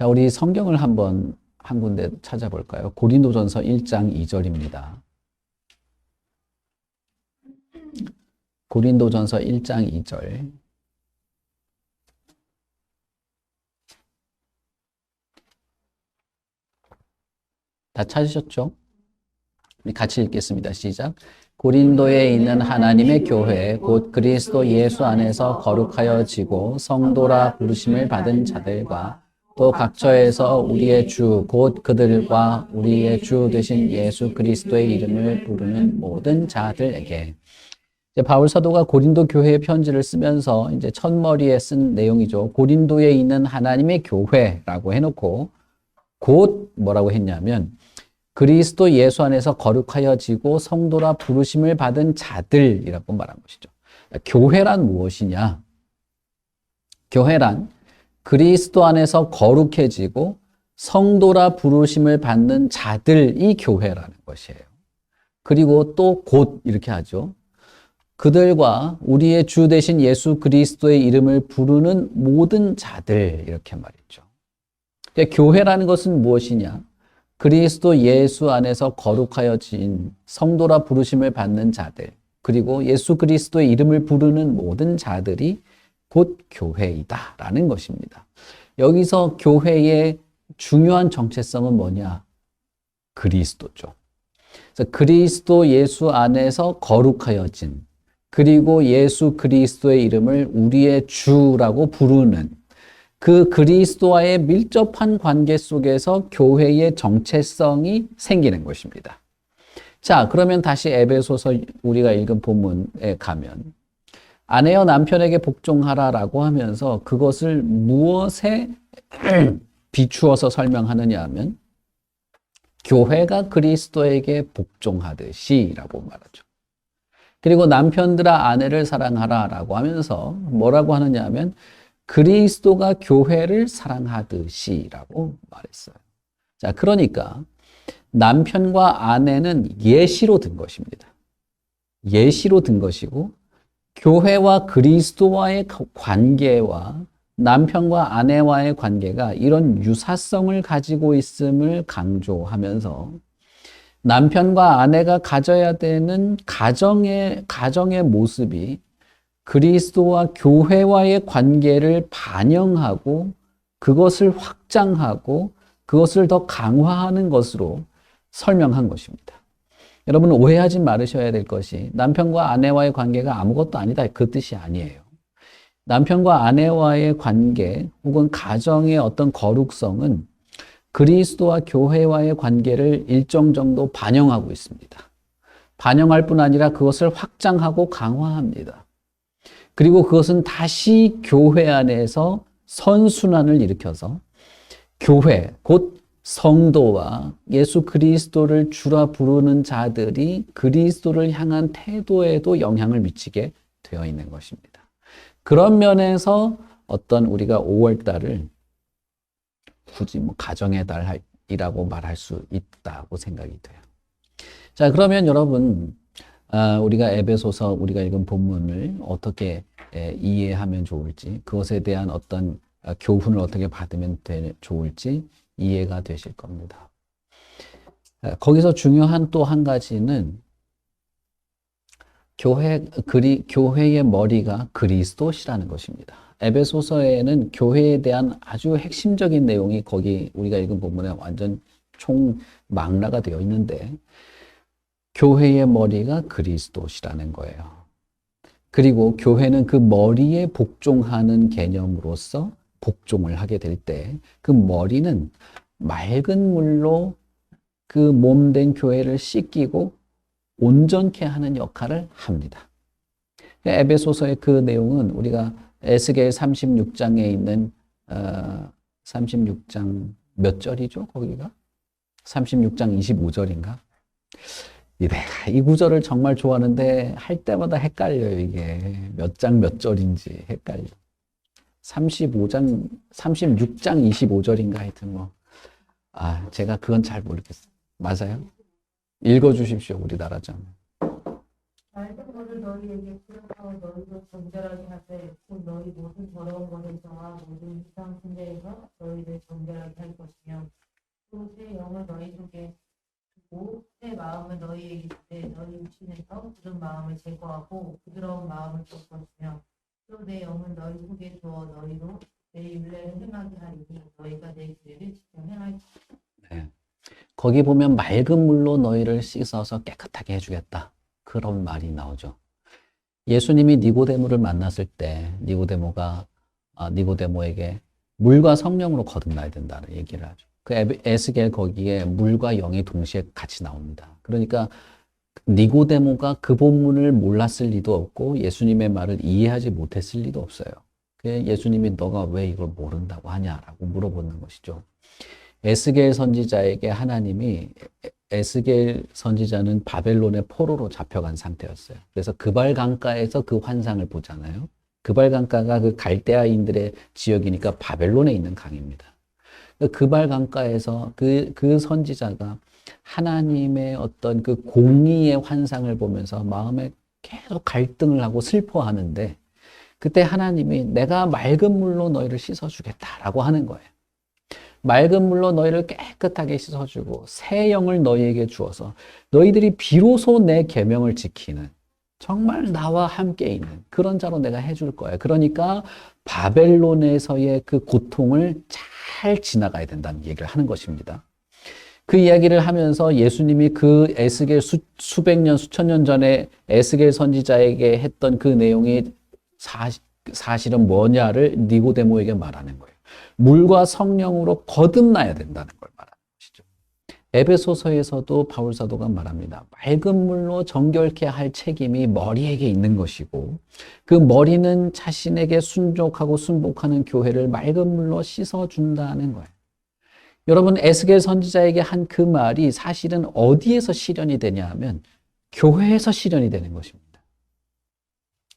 자, 우리 성경을 한번 한 군데 찾아볼까요? 고린도전서 1장 2절입니다. 고린도전서 1장 2절. 다 찾으셨죠? 우리 같이 읽겠습니다. 시작. 고린도에 있는 하나님의 교회 곧 그리스도 예수 안에서 거룩하여지고 성도라 부르심을 받은 자들과 또 각처에서 우리의 주 곧 그들과 우리의 주 되신 예수 그리스도의 이름을 부르는 모든 자들에게. 이제 바울 사도가 고린도 교회의 편지를 쓰면서 이제 첫머리에 쓴 내용이죠. 고린도에 있는 하나님의 교회라고 해놓고 곧 뭐라고 했냐면 그리스도 예수 안에서 거룩하여지고 성도라 부르심을 받은 자들이라고 말한 것이죠. 교회란 무엇이냐? 교회란 그리스도 안에서 거룩해지고 성도라 부르심을 받는 자들이 교회라는 것이에요. 그리고 또 곧 이렇게 하죠. 그들과 우리의 주 되신 예수 그리스도의 이름을 부르는 모든 자들 이렇게 말했죠. 교회라는 것은 무엇이냐? 그리스도 예수 안에서 거룩하여진 성도라 부르심을 받는 자들, 그리고 예수 그리스도의 이름을 부르는 모든 자들이 곧 교회이다라는 것입니다. 여기서 교회의 중요한 정체성은 뭐냐? 그리스도죠. 그래서 그리스도 예수 안에서 거룩하여진, 그리고 예수 그리스도의 이름을 우리의 주라고 부르는 그 그리스도와의 밀접한 관계 속에서 교회의 정체성이 생기는 것입니다. 자, 그러면 다시 에베소서 우리가 읽은 본문에 가면 아내여 남편에게 복종하라라고 하면서 그것을 무엇에 비추어서 설명하느냐 하면 교회가 그리스도에게 복종하듯이라고 말하죠. 그리고 남편들아 아내를 사랑하라라고 하면서 뭐라고 하느냐 하면 그리스도가 교회를 사랑하듯이라고 말했어요. 자, 그러니까 남편과 아내는 예시로 든 것입니다. 예시로 든 것이고 교회와 그리스도와의 관계와 남편과 아내와의 관계가 이런 유사성을 가지고 있음을 강조하면서 남편과 아내가 가져야 되는 가정의 모습이 그리스도와 교회와의 관계를 반영하고 그것을 확장하고 그것을 더 강화하는 것으로 설명한 것입니다. 여러분 오해하지 말으셔야 될 것이 남편과 아내와의 관계가 아무것도 아니다 그 뜻이 아니에요. 남편과 아내와의 관계 혹은 가정의 어떤 거룩성은 그리스도와 교회와의 관계를 일정 정도 반영하고 있습니다. 반영할 뿐 아니라 그것을 확장하고 강화합니다. 그리고 그것은 다시 교회 안에서 선순환을 일으켜서 교회, 곧 성도와 예수 그리스도를 주라 부르는 자들이 그리스도를 향한 태도에도 영향을 미치게 되어 있는 것입니다. 그런 면에서 어떤 우리가 5월달을 굳이 뭐 가정의 달이라고 말할 수 있다고 생각이 돼요. 자, 그러면 여러분 우리가 에베소서 우리가 읽은 본문을 어떻게 이해하면 좋을지 그것에 대한 어떤 교훈을 어떻게 받으면 좋을지 이해가 되실 겁니다. 거기서 중요한 또 한 가지는 교회의 머리가 그리스도시라는 것입니다. 에베소서에는 교회에 대한 아주 핵심적인 내용이 거기 우리가 읽은 본문에 완전 총망라가 되어 있는데 교회의 머리가 그리스도시라는 거예요. 그리고 교회는 그 머리에 복종하는 개념으로서 복종을 하게 될 때 그 머리는 맑은 물로 그 몸된 교회를 씻기고 온전케 하는 역할을 합니다. 에베소서의 그 내용은 우리가 에스겔 36장에 있는 36장 몇 절이죠? 거기가? 36장 25절인가? 내가 이 구절을 정말 좋아하는데 할 때마다 헷갈려요. 이게 몇 장 몇 절인지 헷갈려. 36장 25절인가 하여튼 뭐. 제가 그건 잘 모르겠어요. 맞아요? 읽어주십시오. 우리나라 좀. 맑은 것을 너희에게 기록하고 너희도 정결하게 하되 곧 너희 모든 더러운 것에서와 모든 이상 침대에서 너희를 정결하게 할 것이며 또 새 영을 너희 속에 두고 새 마음을 너희에게 주되 너희 육신에서 굳은 마음을 제거하고 부드러운 마음을 줄 것이며 또 내 영은 너희 속에 두어 너희로 내 율례를 행하게 하리니 너희가 내 규례를 지켜 행할 것이다. 네. 거기 보면 맑은 물로 너희를 씻어서 깨끗하게 해주겠다. 그런 말이 나오죠. 예수님이 니고데모를 만났을 때 니고데모에게 물과 성령으로 거듭나야 된다는 얘기를 하죠. 그 에스겔 거기에 물과 영이 동시에 같이 나옵니다. 그러니까 니고데모가 그 본문을 몰랐을 리도 없고 예수님의 말을 이해하지 못했을 리도 없어요. 예수님이 너가 왜 이걸 모른다고 하냐라고 물어보는 것이죠. 에스겔 선지자에게 하나님이 에스겔 선지자는 바벨론의 포로로 잡혀간 상태였어요. 그래서 그발 강가에서 그 환상을 보잖아요. 그발 강가가 그 갈대아인들의 지역이니까 바벨론에 있는 강입니다. 그발 강가에서 그 선지자가 하나님의 어떤 그 공의의 환상을 보면서 마음에 계속 갈등을 하고 슬퍼하는데 그때 하나님이 내가 맑은 물로 너희를 씻어주겠다라고 하는 거예요. 맑은 물로 너희를 깨끗하게 씻어주고 새 영을 너희에게 주어서 너희들이 비로소 내 계명을 지키는 정말 나와 함께 있는 그런 자로 내가 해줄 거야. 그러니까 바벨론에서의 그 고통을 잘 지나가야 된다는 얘기를 하는 것입니다. 그 이야기를 하면서 예수님이 그 에스겔 수백 년, 수천 년 전에 에스겔 선지자에게 했던 그 내용이 사실은 뭐냐를 니고데모에게 말하는 거예요. 물과 성령으로 거듭나야 된다는 걸 말하는 것이죠. 에베소서에서도 바울 사도가 말합니다. 맑은 물로 정결케 할 책임이 머리에게 있는 것이고 그 머리는 자신에게 순종하고 순복하는 교회를 맑은 물로 씻어준다는 거예요. 여러분 에스겔 선지자에게 한 그 말이 사실은 어디에서 실현이 되냐 하면 교회에서 실현이 되는 것입니다.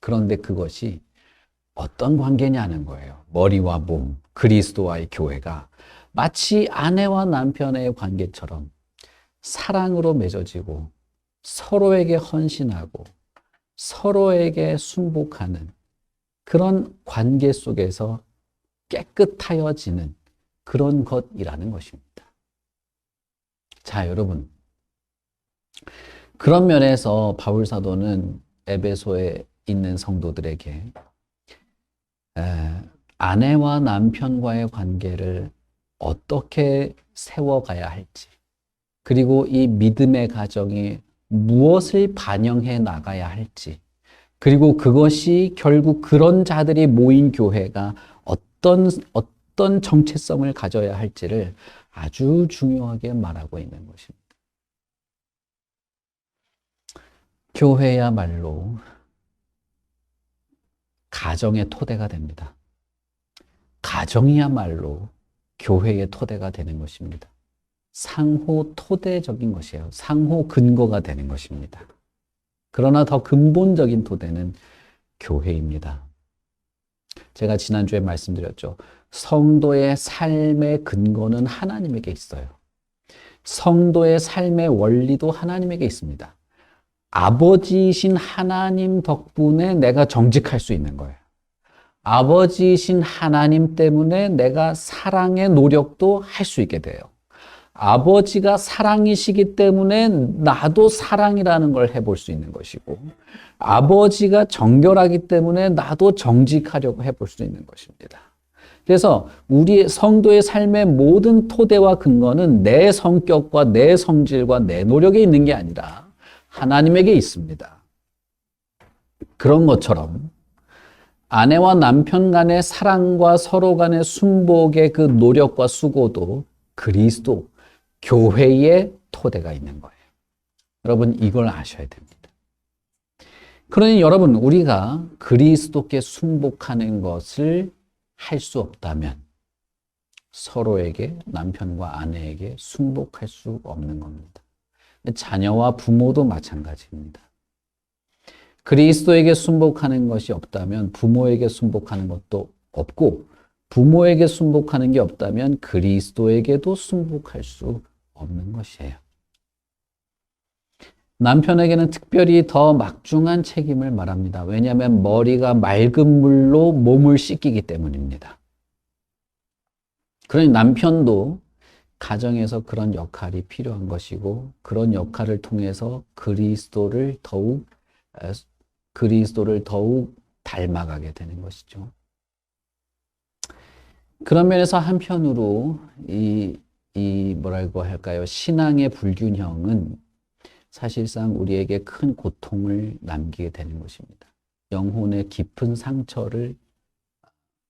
그런데 그것이 어떤 관계냐는 거예요. 머리와 몸, 그리스도와의 교회가 마치 아내와 남편의 관계처럼 사랑으로 맺어지고 서로에게 헌신하고 서로에게 순복하는 그런 관계 속에서 깨끗하여지는 그런 것이라는 것입니다. 자, 여러분. 그런 면에서 바울 사도는 에베소에 있는 성도들에게 아내와 남편과의 관계를 어떻게 세워가야 할지, 그리고 이 믿음의 가정이 무엇을 반영해 나가야 할지, 그리고 그것이 결국 그런 자들이 모인 교회가 어떤 정체성을 가져야 할지를 아주 중요하게 말하고 있는 것입니다. 교회야말로 가정의 토대가 됩니다. 가정이야말로 교회의 토대가 되는 것입니다. 상호 토대적인 것이에요. 상호 근거가 되는 것입니다. 그러나 더 근본적인 토대는 교회입니다. 제가 지난주에 말씀드렸죠. 성도의 삶의 근거는 하나님에게 있어요. 성도의 삶의 원리도 하나님에게 있습니다. 아버지이신 하나님 덕분에 내가 정직할 수 있는 거예요. 아버지이신 하나님 때문에 내가 사랑의 노력도 할 수 있게 돼요. 아버지가 사랑이시기 때문에 나도 사랑이라는 걸 해볼 수 있는 것이고, 아버지가 정결하기 때문에 나도 정직하려고 해볼 수 있는 것입니다. 그래서 우리 성도의 삶의 모든 토대와 근거는 내 성격과 내 성질과 내 노력에 있는 게 아니라 하나님에게 있습니다. 그런 것처럼 아내와 남편 간의 사랑과 서로 간의 순복의 그 노력과 수고도 그리스도, 교회의 토대가 있는 거예요. 여러분 이걸 아셔야 됩니다. 그러니 여러분 우리가 그리스도께 순복하는 것을 할 수 없다면 서로에게 남편과 아내에게 순복할 수 없는 겁니다. 자녀와 부모도 마찬가지입니다. 그리스도에게 순복하는 것이 없다면 부모에게 순복하는 것도 없고 부모에게 순복하는 게 없다면 그리스도에게도 순복할 수 없는 것이에요. 남편에게는 특별히 더 막중한 책임을 말합니다. 왜냐하면 머리가 맑은 물로 몸을 씻기기 때문입니다. 그러니 남편도 가정에서 그런 역할이 필요한 것이고 그런 역할을 통해서 그리스도를 더욱 닮아가게 되는 것이죠. 그런 면에서 한편으로 뭐라고 할까요? 신앙의 불균형은 사실상 우리에게 큰 고통을 남기게 되는 것입니다. 영혼의 깊은 상처를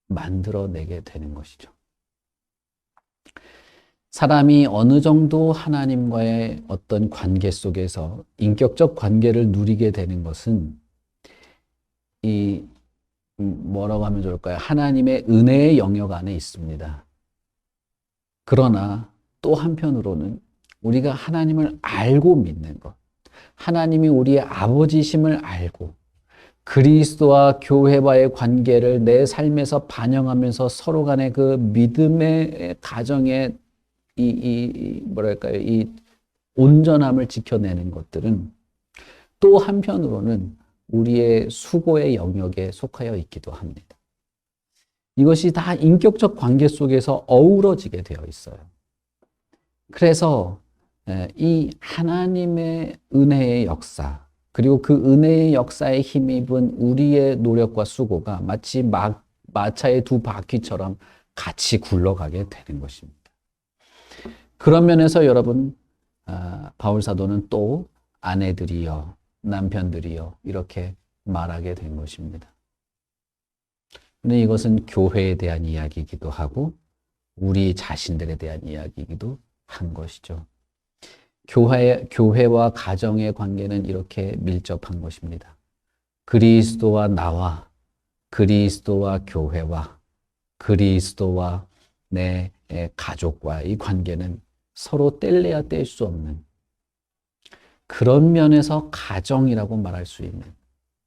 만들어내게 되는 것이죠. 사람이 어느 정도 하나님과의 어떤 관계 속에서 인격적 관계를 누리게 되는 것은 뭐라고 하면 좋을까요? 하나님의 은혜의 영역 안에 있습니다. 그러나 또 한편으로는 우리가 하나님을 알고 믿는 것, 하나님이 우리의 아버지심을 알고 그리스도와 교회와의 관계를 내 삶에서 반영하면서 서로 간의 그 믿음의 가정의 뭐랄까요? 이 온전함을 지켜내는 것들은 또 한편으로는 우리의 수고의 영역에 속하여 있기도 합니다. 이것이 다 인격적 관계 속에서 어우러지게 되어 있어요. 그래서 이 하나님의 은혜의 역사, 그리고 그 은혜의 역사에 힘입은 우리의 노력과 수고가 마치 마차의 두 바퀴처럼 같이 굴러가게 되는 것입니다. 그런 면에서 여러분, 바울 사도는 또 아내들이여, 남편들이여 이렇게 말하게 된 것입니다. 근데 이것은 교회에 대한 이야기이기도 하고 우리 자신들에 대한 이야기이기도 한 것이죠. 교회와 가정의 관계는 이렇게 밀접한 것입니다. 그리스도와 나와, 그리스도와 교회와, 그리스도와 내 가족과의 관계는 서로 뗄래야 뗄 수 없는 그런 면에서 가정이라고 말할 수 있는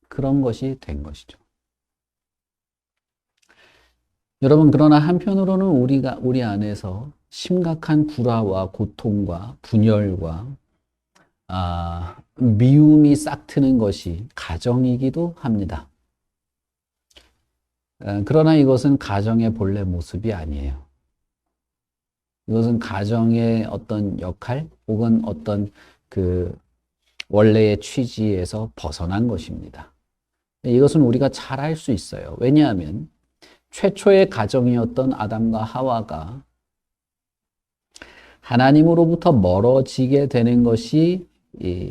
그런 것이 된 것이죠. 여러분, 그러나 한편으로는 우리 안에서 심각한 불화와 고통과 분열과 미움이 싹트는 것이 가정이기도 합니다. 그러나 이것은 가정의 본래 모습이 아니에요. 이것은 가정의 어떤 역할 혹은 어떤 그 원래의 취지에서 벗어난 것입니다. 이것은 우리가 잘 알 수 있어요. 왜냐하면 최초의 가정이었던 아담과 하와가 하나님으로부터 멀어지게 되는 것이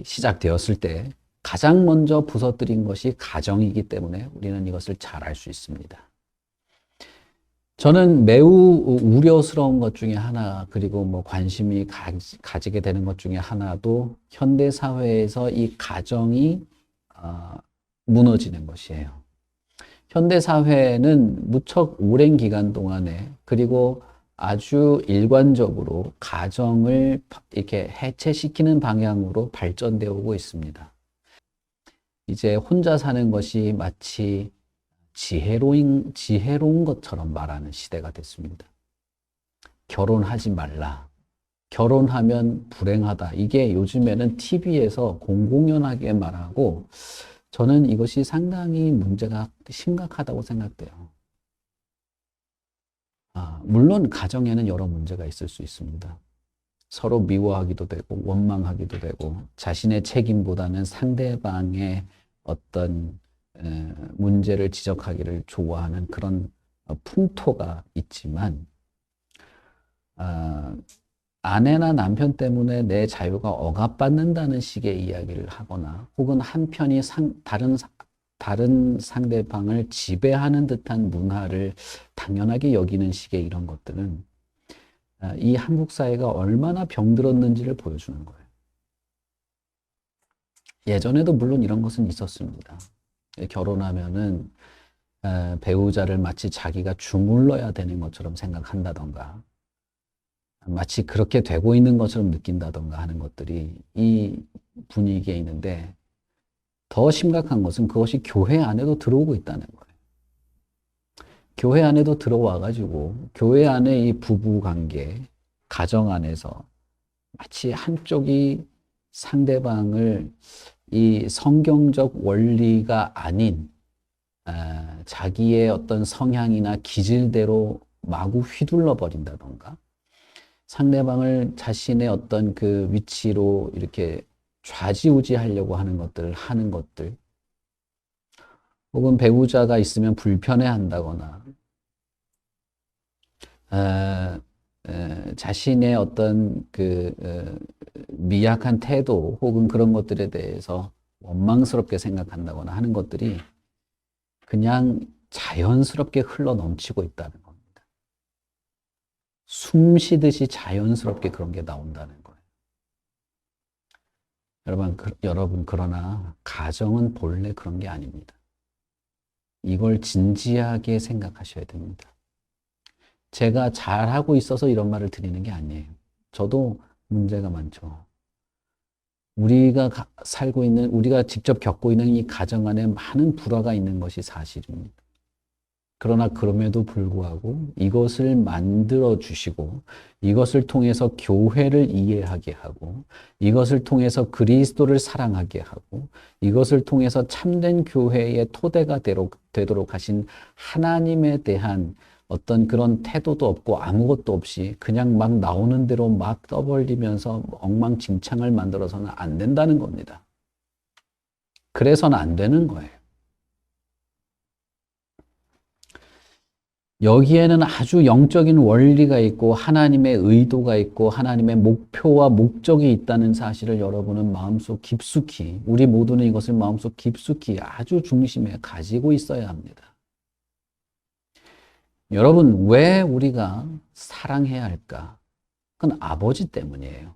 시작되었을 때 가장 먼저 부서뜨린 것이 가정이기 때문에 우리는 이것을 잘 알 수 있습니다. 저는 매우 우려스러운 것 중에 하나, 그리고 뭐 관심이 가지게 되는 것 중에 하나도 현대 사회에서 이 가정이 무너지는 것이에요. 현대 사회는 무척 오랜 기간 동안에, 그리고 아주 일관적으로 가정을 이렇게 해체시키는 방향으로 발전되어 오고 있습니다. 이제 혼자 사는 것이 마치 지혜로운 것처럼 말하는 시대가 됐습니다. 결혼하지 말라. 결혼하면 불행하다. 이게 요즘에는 TV에서 공공연하게 말하고 저는 이것이 상당히 문제가 심각하다고 생각돼요. 물론 가정에는 여러 문제가 있을 수 있습니다. 서로 미워하기도 되고 원망하기도 되고 자신의 책임보다는 상대방의 어떤 문제를 지적하기를 좋아하는 그런 풍토가 있지만 아내나 남편 때문에 내 자유가 억압받는다는 식의 이야기를 하거나 혹은 한편이 다른 상대방을 지배하는 듯한 문화를 당연하게 여기는 식의 이런 것들은 이 한국 사회가 얼마나 병들었는지를 보여주는 거예요. 예전에도 물론 이런 것은 있었습니다. 결혼하면은 배우자를 마치 자기가 주물러야 되는 것처럼 생각한다던가 마치 그렇게 되고 있는 것처럼 느낀다던가 하는 것들이 이 분위기에 있는데 더 심각한 것은 그것이 교회 안에도 들어오고 있다는 거예요. 교회 안에도 들어와가지고 교회 안에 이 부부 관계, 가정 안에서 마치 한쪽이 상대방을 이 성경적 원리가 아닌 자기의 어떤 성향이나 기질대로 마구 휘둘러 버린다던가 상대방을 자신의 어떤 그 위치로 이렇게 좌지우지하려고 하는 것들 혹은 배우자가 있으면 불편해한다거나 자신의 어떤 그 미약한 태도 혹은 그런 것들에 대해서 원망스럽게 생각한다거나 하는 것들이 그냥 자연스럽게 흘러 넘치고 있다는 겁니다. 숨 쉬듯이 자연스럽게 그런 게 나온다는 거예요. 여러분 그러나 가정은 본래 그런 게 아닙니다. 이걸 진지하게 생각하셔야 됩니다. 제가 잘하고 있어서 이런 말을 드리는 게 아니에요. 저도 문제가 많죠. 우리가 살고 있는, 우리가 직접 겪고 있는 이 가정 안에 많은 불화가 있는 것이 사실입니다. 그러나 그럼에도 불구하고 이것을 만들어 주시고 이것을 통해서 교회를 이해하게 하고 이것을 통해서 그리스도를 사랑하게 하고 이것을 통해서 참된 교회의 토대가 되도록 하신 하나님에 대한 어떤 그런 태도도 없고 아무것도 없이 그냥 막 나오는 대로 막 떠벌리면서 엉망진창을 만들어서는 안 된다는 겁니다. 그래서는 안 되는 거예요. 여기에는 아주 영적인 원리가 있고 하나님의 의도가 있고 하나님의 목표와 목적이 있다는 사실을 여러분은 마음속 깊숙이, 우리 모두는 이것을 마음속 깊숙이 아주 중심에 가지고 있어야 합니다. 여러분, 왜 우리가 사랑해야 할까? 그건 아버지 때문이에요.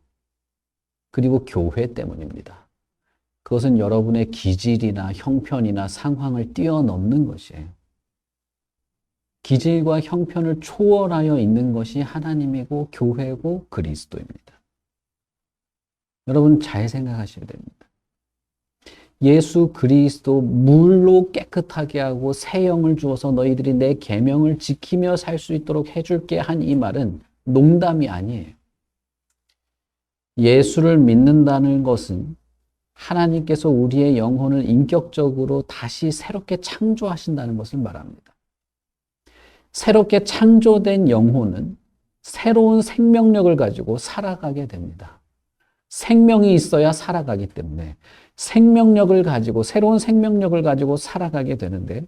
그리고 교회 때문입니다. 그것은 여러분의 기질이나 형편이나 상황을 뛰어넘는 것이에요. 기질과 형편을 초월하여 있는 것이 하나님이고 교회고 그리스도입니다. 여러분 잘 생각하셔야 됩니다. 예수 그리스도 물로 깨끗하게 하고 새 영을 주어서 너희들이 내 계명을 지키며 살 수 있도록 해줄게 한 이 말은 농담이 아니에요. 예수를 믿는다는 것은 하나님께서 우리의 영혼을 인격적으로 다시 새롭게 창조하신다는 것을 말합니다. 새롭게 창조된 영혼은 새로운 생명력을 가지고 살아가게 됩니다. 생명이 있어야 살아가기 때문에 생명력을 가지고 새로운 생명력을 가지고 살아가게 되는데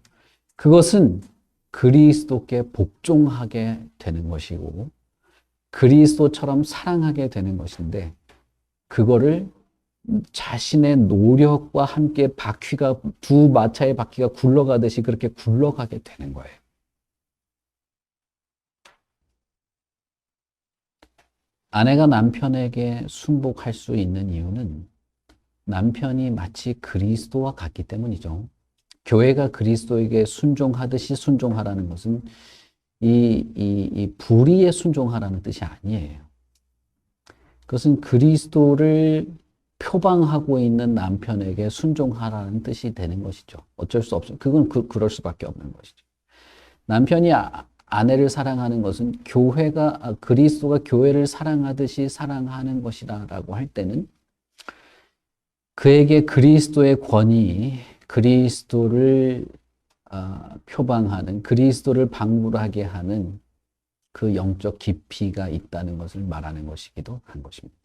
그것은 그리스도께 복종하게 되는 것이고 그리스도처럼 사랑하게 되는 것인데 그거를 자신의 노력과 함께 두 마차의 바퀴가 굴러가듯이 그렇게 굴러가게 되는 거예요. 아내가 남편에게 순복할 수 있는 이유는 남편이 마치 그리스도와 같기 때문이죠. 교회가 그리스도에게 순종하듯이 순종하라는 것은 이 불의에 순종하라는 뜻이 아니에요. 그것은 그리스도를 표방하고 있는 남편에게 순종하라는 뜻이 되는 것이죠. 어쩔 수 없어요. 그건 그럴 수밖에 없는 것이죠. 남편이 아내를 사랑하는 것은 그리스도가 교회를 사랑하듯이 사랑하는 것이라고 할 때는 그에게 그리스도의 권위, 그리스도를 표방하는, 그리스도를 방불하게 하는 그 영적 깊이가 있다는 것을 말하는 것이기도 한 것입니다.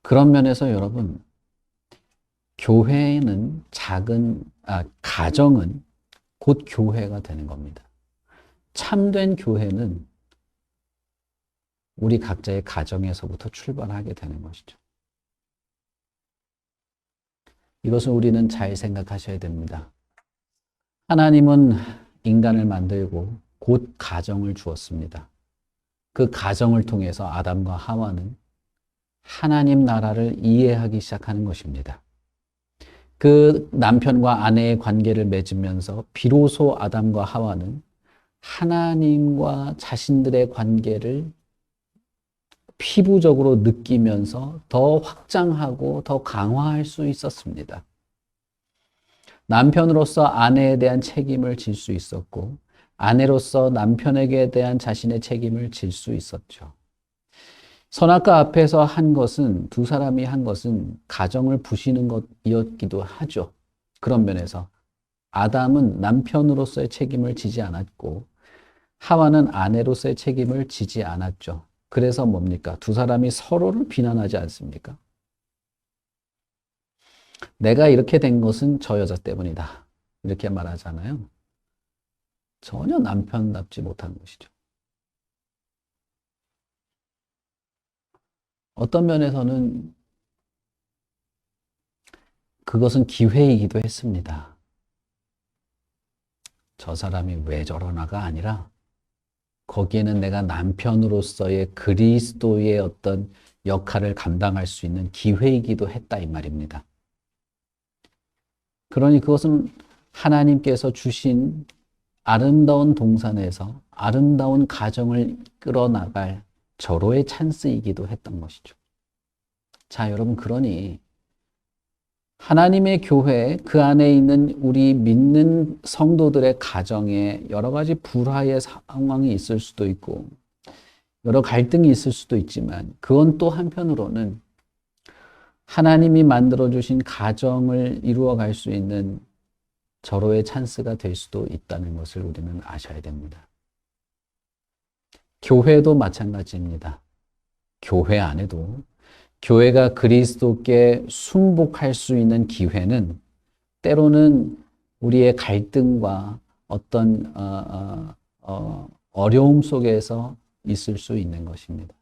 그런 면에서 여러분, 가정은 곧 교회가 되는 겁니다. 참된 교회는 우리 각자의 가정에서부터 출발하게 되는 것이죠. 이것을 우리는 잘 생각하셔야 됩니다. 하나님은 인간을 만들고 곧 가정을 주었습니다. 그 가정을 통해서 아담과 하와는 하나님 나라를 이해하기 시작하는 것입니다. 그 남편과 아내의 관계를 맺으면서 비로소 아담과 하와는 하나님과 자신들의 관계를 피부적으로 느끼면서 더 확장하고 더 강화할 수 있었습니다. 남편으로서 아내에 대한 책임을 질 수 있었고 아내로서 남편에게 대한 자신의 책임을 질 수 있었죠. 선악과 앞에서 한 것은, 두 사람이 한 것은 가정을 부시는 것이었기도 하죠. 그런 면에서 아담은 남편으로서의 책임을 지지 않았고 하와는 아내로서의 책임을 지지 않았죠. 그래서 뭡니까? 두 사람이 서로를 비난하지 않습니까? 내가 이렇게 된 것은 저 여자 때문이다. 이렇게 말하잖아요. 전혀 남편답지 못한 것이죠. 어떤 면에서는 그것은 기회이기도 했습니다. 저 사람이 왜 저러나가 아니라 거기에는 내가 남편으로서의 그리스도의 어떤 역할을 감당할 수 있는 기회이기도 했다 이 말입니다. 그러니 그것은 하나님께서 주신 아름다운 동산에서 아름다운 가정을 끌어나갈 절호의 찬스이기도 했던 것이죠. 자, 여러분, 그러니 하나님의 교회, 그 안에 있는 우리 믿는 성도들의 가정에 여러 가지 불화의 상황이 있을 수도 있고 여러 갈등이 있을 수도 있지만 그건 또 한편으로는 하나님이 만들어주신 가정을 이루어갈 수 있는 절호의 찬스가 될 수도 있다는 것을 우리는 아셔야 됩니다. 교회도 마찬가지입니다. 교회 안에도 교회가 그리스도께 순복할 수 있는 기회는 때로는 우리의 갈등과 어떤 어려움 속에서 있을 수 있는 것입니다.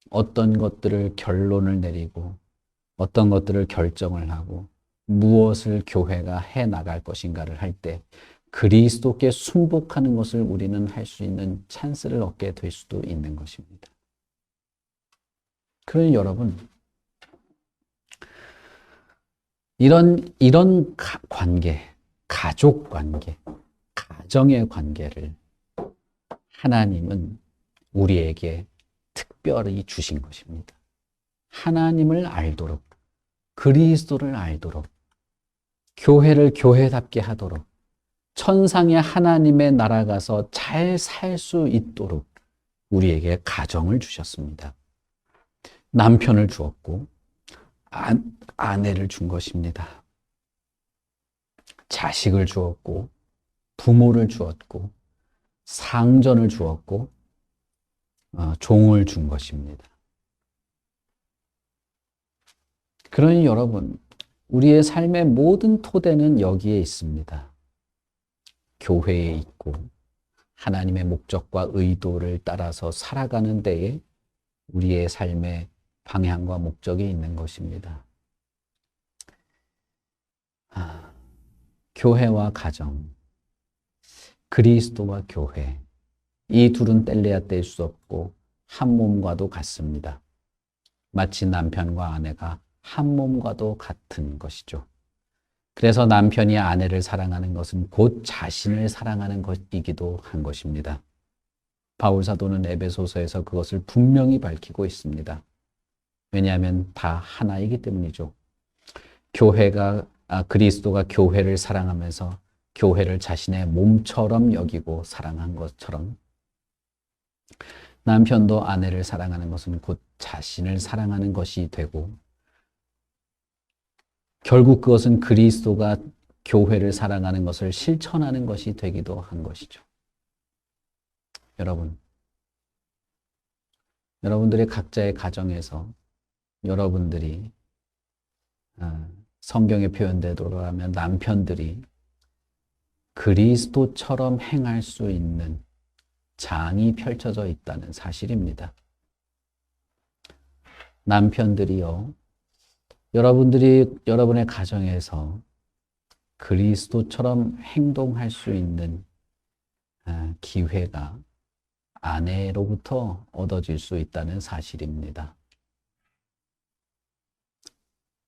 어떤 것들을 결론을 내리고 어떤 것들을 결정을 하고 무엇을 교회가 해 나갈 것인가를 할 때 그리스도께 순복하는 것을 우리는 할 수 있는 찬스를 얻게 될 수도 있는 것입니다. 그러니 여러분, 이런 관계, 가족 관계, 가정의 관계를 하나님은 우리에게 특별히 주신 것입니다. 하나님을 알도록, 그리스도를 알도록, 교회를 교회답게 하도록, 천상의 하나님의 나라 가서 잘 살 수 있도록 우리에게 가정을 주셨습니다. 남편을 주었고 아내를 준 것입니다. 자식을 주었고 부모를 주었고 상전을 주었고 종을 준 것입니다. 그러니 여러분, 우리의 삶의 모든 토대는 여기에 있습니다. 교회에 있고 하나님의 목적과 의도를 따라서 살아가는 데에 우리의 삶의 방향과 목적이 있는 것입니다. 교회와 가정, 그리스도와 교회, 이 둘은 뗄래야 뗄 수 없고 한 몸과도 같습니다. 마치 남편과 아내가 한 몸과도 같은 것이죠. 그래서 남편이 아내를 사랑하는 것은 곧 자신을 사랑하는 것이기도 한 것입니다. 바울 사도는 에베소서에서 그것을 분명히 밝히고 있습니다. 왜냐하면 다 하나이기 때문이죠. 그리스도가 교회를 사랑하면서 교회를 자신의 몸처럼 여기고 사랑한 것처럼 남편도 아내를 사랑하는 것은 곧 자신을 사랑하는 것이 되고 결국 그것은 그리스도가 교회를 사랑하는 것을 실천하는 것이 되기도 한 것이죠. 여러분들의 각자의 가정에서 여러분들이 성경의 표현대로라면 남편들이 그리스도처럼 행할 수 있는 장이 펼쳐져 있다는 사실입니다. 남편들이요, 여러분들이 여러분의 가정에서 그리스도처럼 행동할 수 있는 기회가 아내로부터 얻어질 수 있다는 사실입니다.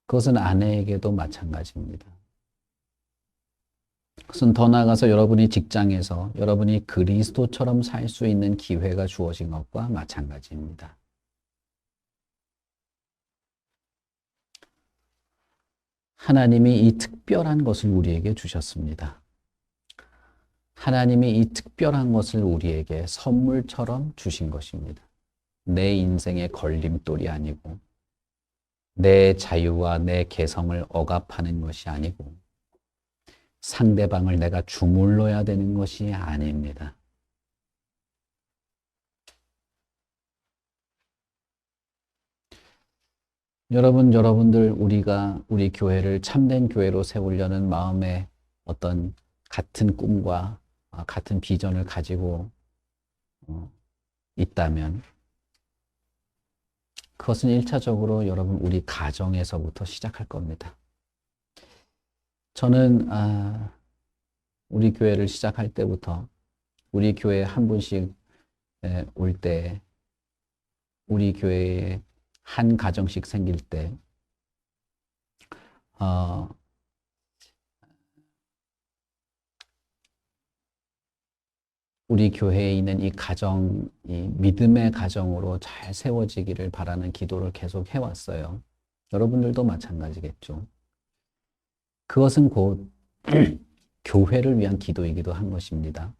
그것은 아내에게도 마찬가지입니다. 그것은 더 나아가서 여러분이 직장에서 여러분이 그리스도처럼 살 수 있는 기회가 주어진 것과 마찬가지입니다. 하나님이 이 특별한 것을 우리에게 주셨습니다. 하나님이 이 특별한 것을 우리에게 선물처럼 주신 것입니다. 내 인생의 걸림돌이 아니고 내 자유와 내 개성을 억압하는 것이 아니고 상대방을 내가 주물러야 되는 것이 아닙니다. 여러분들 우리 교회를 참된 교회로 세우려는 마음에 어떤 같은 꿈과 같은 비전을 가지고 있다면 그것은 1차적으로 여러분 우리 가정에서부터 시작할 겁니다. 저는 우리 교회를 시작할 때부터 우리 교회에 한 분씩 올 때 우리 교회에 한 가정씩 생길 때 우리 교회에 있는 이 가정이 믿음의 가정으로 잘 세워지기를 바라는 기도를 계속 해왔어요. 여러분들도 마찬가지겠죠. 그것은 곧 교회를 위한 기도이기도 한 것입니다.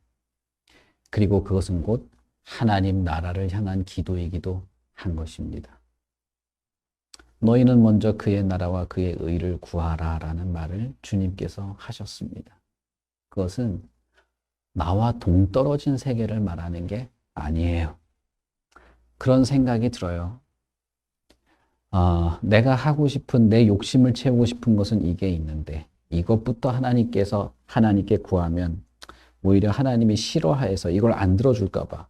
그리고 그것은 곧 하나님 나라를 향한 기도이기도 한 것입니다. 너희는 먼저 그의 나라와 그의 의를 구하라 라는 말을 주님께서 하셨습니다. 그것은 나와 동떨어진 세계를 말하는 게 아니에요. 그런 생각이 들어요. 내가 하고 싶은 내 욕심을 채우고 싶은 것은 이게 있는데 이것부터 하나님께 구하면 오히려 하나님이 싫어해서 이걸 안 들어줄까 봐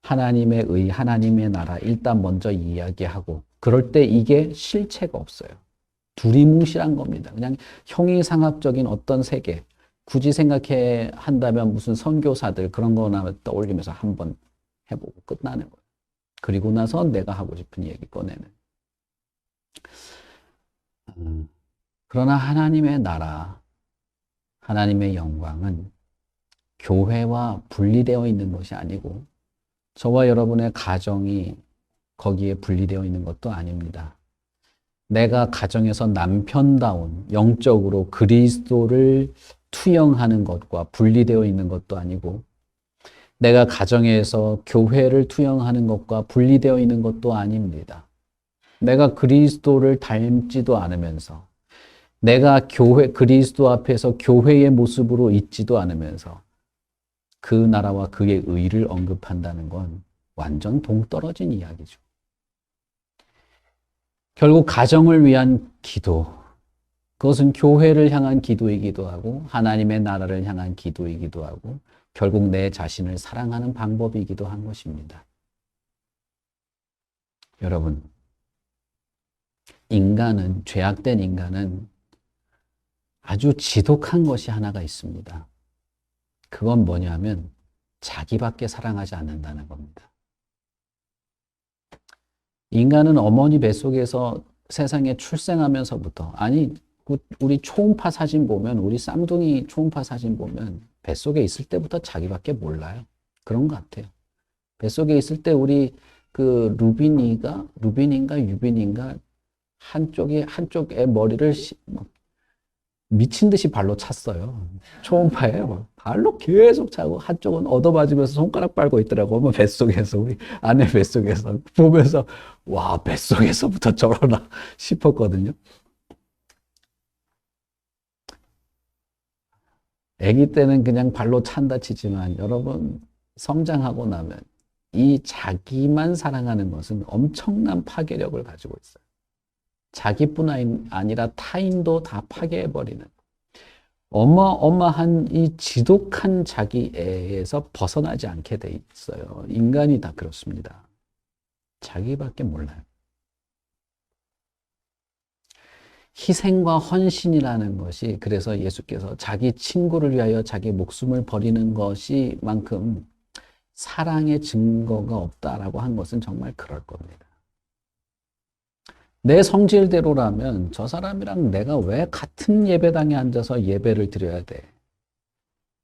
하나님의 의, 하나님의 나라 일단 먼저 이야기하고 그럴 때 이게 실체가 없어요. 두리뭉실한 겁니다. 그냥 형이상학적인 어떤 세계, 굳이 생각해 한다면 무슨 선교사들 그런 거나 떠올리면서 한번 해보고 끝나는 거예요. 그리고 나서 내가 하고 싶은 얘기 꺼내는. 그러나 하나님의 나라, 하나님의 영광은 교회와 분리되어 있는 것이 아니고 저와 여러분의 가정이 거기에 분리되어 있는 것도 아닙니다. 내가 가정에서 남편다운 영적으로 그리스도를 투영하는 것과 분리되어 있는 것도 아니고 내가 가정에서 교회를 투영하는 것과 분리되어 있는 것도 아닙니다. 내가 그리스도를 닮지도 않으면서 내가 그리스도 앞에서 교회의 모습으로 있지도 않으면서 그 나라와 그의 의를 언급한다는 건 완전 동떨어진 이야기죠. 결국 가정을 위한 기도, 그것은 교회를 향한 기도이기도 하고 하나님의 나라를 향한 기도이기도 하고 결국 내 자신을 사랑하는 방법이기도 한 것입니다. 여러분, 죄악된 인간은 아주 지독한 것이 하나가 있습니다. 그건 뭐냐면 자기밖에 사랑하지 않는다는 겁니다. 인간은 어머니 뱃속에서 세상에 출생하면서부터 우리 초음파 사진 보면 우리 쌍둥이 초음파 사진 보면 뱃속에 있을 때부터 자기밖에 몰라요. 그런 것 같아요. 뱃속에 있을 때 우리 그 루빈인가 유빈인가 한쪽에 머리를 미친 듯이 발로 찼어요. 초음파에 발로 계속 차고 한쪽은 얻어맞으면서 손가락 빨고 있더라고. 뭐 뱃속에서 우리 아내 뱃속에서 보면서 와 뱃속에서부터 저러나 싶었거든요. 아기 때는 그냥 발로 찬다 치지만 여러분 성장하고 나면 이 자기만 사랑하는 것은 엄청난 파괴력을 가지고 있어요. 자기뿐 아니라 타인도 다 파괴해버리는 어마어마한 이 지독한 자기애에서 벗어나지 않게 돼 있어요. 인간이 다 그렇습니다. 자기밖에 몰라요. 희생과 헌신이라는 것이 그래서 예수께서 자기 친구를 위하여 자기 목숨을 버리는 것이 만큼 사랑의 증거가 없다라고 한 것은 정말 그럴 겁니다. 내 성질대로라면 저 사람이랑 내가 왜 같은 예배당에 앉아서 예배를 드려야 돼?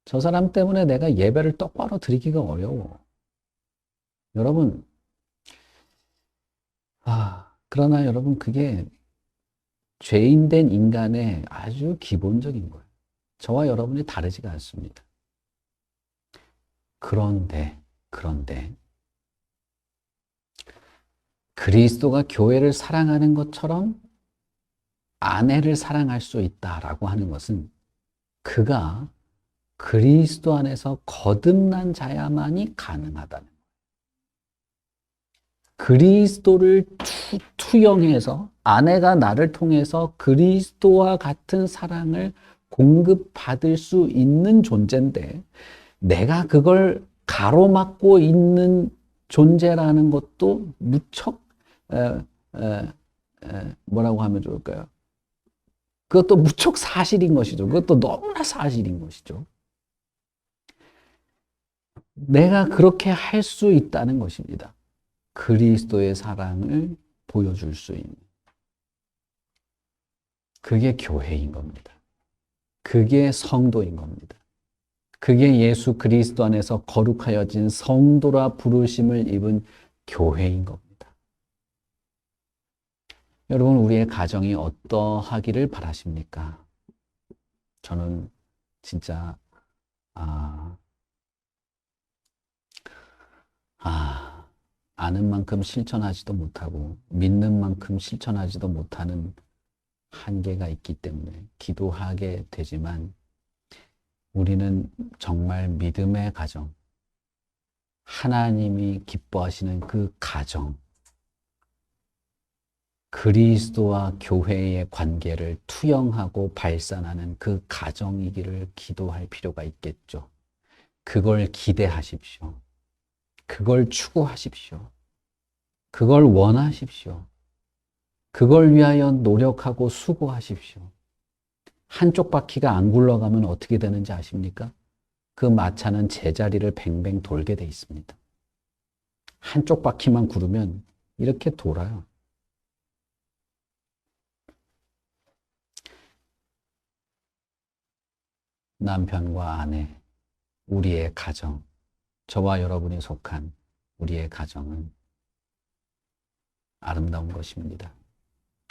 저 사람 때문에 내가 예배를 똑바로 드리기가 어려워. 여러분, 그러나 여러분 그게 죄인된 인간의 아주 기본적인 거예요. 저와 여러분이 다르지가 않습니다. 그런데 그리스도가 교회를 사랑하는 것처럼 아내를 사랑할 수 있다라고 하는 것은 그가 그리스도 안에서 거듭난 자야만이 가능하다는 거예요. 그리스도를 투영해서 아내가 나를 통해서 그리스도와 같은 사랑을 공급받을 수 있는 존재인데 내가 그걸 가로막고 있는 존재라는 것도 무척 뭐라고 하면 좋을까요? 그것도 무척 사실인 것이죠. 그것도 너무나 사실인 것이죠. 내가 그렇게 할 수 있다는 것입니다. 그리스도의 사랑을 보여줄 수 있는. 그게 교회인 겁니다. 그게 성도인 겁니다. 그게 예수 그리스도 안에서 거룩하여진 성도라 부르심을 입은 교회인 겁니다. 여러분, 우리의 가정이 어떠하기를 바라십니까? 저는 진짜 아는 만큼 실천하지도 못하고 믿는 만큼 실천하지도 못하는 한계가 있기 때문에 기도하게 되지만 우리는 정말 믿음의 가정, 하나님이 기뻐하시는 그 가정, 그리스도와 교회의 관계를 투영하고 발산하는 그 가정이기를 기도할 필요가 있겠죠. 그걸 기대하십시오. 그걸 추구하십시오. 그걸 원하십시오. 그걸 위하여 노력하고 수고하십시오. 한쪽 바퀴가 안 굴러가면 어떻게 되는지 아십니까? 그 마차는 제자리를 뱅뱅 돌게 돼 있습니다. 한쪽 바퀴만 구르면 이렇게 돌아요. 남편과 아내, 우리의 가정, 저와 여러분이 속한 우리의 가정은 아름다운 것입니다.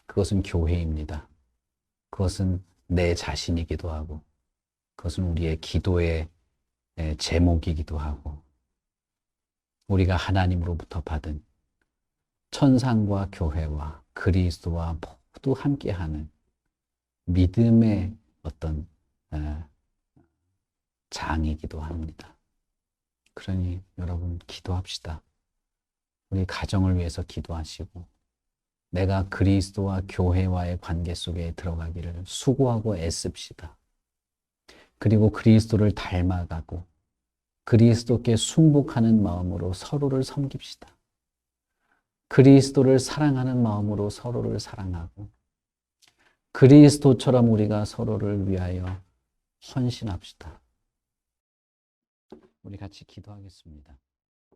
그것은 교회입니다. 그것은 내 자신이기도 하고, 그것은 우리의 기도의 제목이기도 하고, 우리가 하나님으로부터 받은 천상과 교회와 그리스도와 모두 함께하는 믿음의 어떤 장이기도 합니다. 그러니 여러분 기도합시다. 우리 가정을 위해서 기도하시고 내가 그리스도와 교회와의 관계 속에 들어가기를 수고하고 애씁시다. 그리고 그리스도를 닮아가고 그리스도께 순복하는 마음으로 서로를 섬깁시다. 그리스도를 사랑하는 마음으로 서로를 사랑하고 그리스도처럼 우리가 서로를 위하여 헌신합시다. 우리 같이 기도하겠습니다.